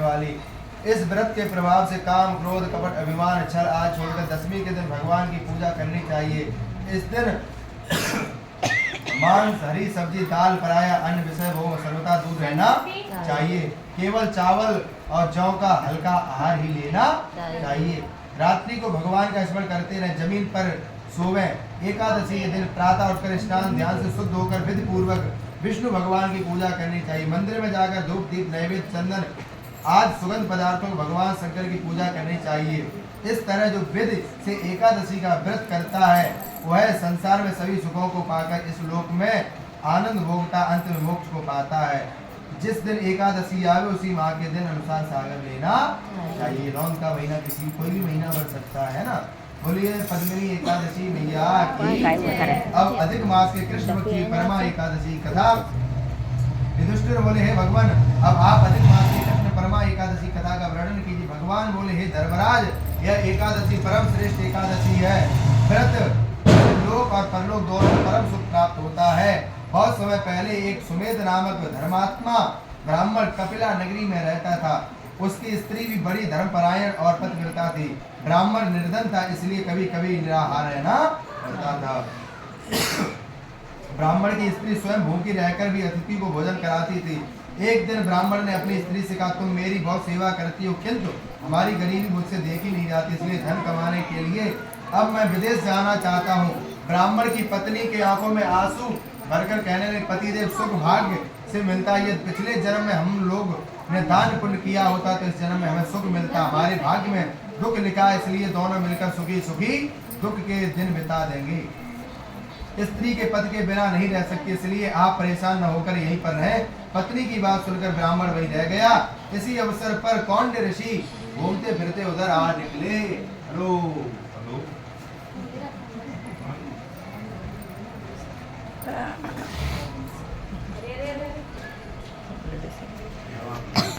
वाली। इस व्रत के प्रभाव से काम, क्रोध, कपट, अभिमान, छल आज छोड़कर दशमी के दिन भगवान की पूजा करनी चाहिए। इस दिन मांस, हरी सब्जी, दाल, पराया अन्न विषय भोग सर्वथा दूर रहना चाहिए। केवल चावल और जौ का हल्का आहार ही लेना चाहिए। रात्रि को भगवान का स्मरण करते रहे, जमीन पर सोवे। एकादशी के दिन प्रातः उठकर स्नान ध्यान से शुद्ध होकर विधि पूर्वक विष्णु भगवान की पूजा करनी चाहिए। मंदिर में जाकर धूप, दीप, नैवेद्य, चंदन आज सुगंध पदार्थों को भगवान शंकर की पूजा करनी चाहिए। इस तरह जो विधि से एकादशी का व्रत करता है वह संसार में सभी सुखों को पाकर इस लोक में आनंद भोगता, अंत में मोक्ष को पाता है। जिस दिन एकादशी आवे उसी माह के दिन अनुसार सागर लेना चाहिए। रौन का महीना किसी कोई भी महीना बन सकता है ना। बोलिए पद्मिनी एकादशी मैया की। अब अधिक मास के कृष्ण पक्ष की परमा एकादशी कथा। युधिष्ठिर बोले हे भगवान, अब आप अधिक मास की कृष्ण परमा एकादशी कथा का वर्णन कीजिए। भगवान बोले हे धर्मराज, यह एकादशी परम श्रेष्ठ एकादशी है। व्रत लोक और परलोक दोनों में परम सुख प्राप्त होता है। बहुत समय पहले एक सुमेध नामक धर्मात्मा ब्राह्मण कपिला नगरी में रहता था। उसकी स्त्री भी बड़ी धर्मपरायण और पतिव्रता थी। ब्राह्मण निर्धन था, इसलिए कभी कभी निराहार रहना पड़ता था। ब्राह्मण की स्त्री स्वयं भूखी रहकर भी अतिथि को भोजन कराती थी। एक दिन ब्राह्मण ने अपनी स्त्री से कहा, तुम मेरी बहुत सेवा करती हो, किंतु हमारी गरीबी मुझसे देखी नहीं जाती, इसलिए धन कमाने के लिए अब मैं विदेश जाना चाहता हूँ। ब्राह्मण की पत्नी के आंखों में आंसू भरकर कहने लगे, पतिदेव सुख भाग्य से मिलता है। यदि पिछले जन्म में हम लोग ने दान पुण्य किया होता तो इस जन्म में हमें सुख मिलता। हमारे भाग्य में दुख लिखा है, इसलिए दोनों मिलकर सुखी सुखी दुख के दिन बिता देंगे। स्त्री के पति के बिना नहीं रह सकती, इसलिए आप परेशान न होकर यहीं पर रहें। पत्नी की बात सुनकर ब्राह्मण वहीं रह गया। इसी अवसर पर कौंड्य ऋषि घूमते फिरते उधर आ निकले। Hello hello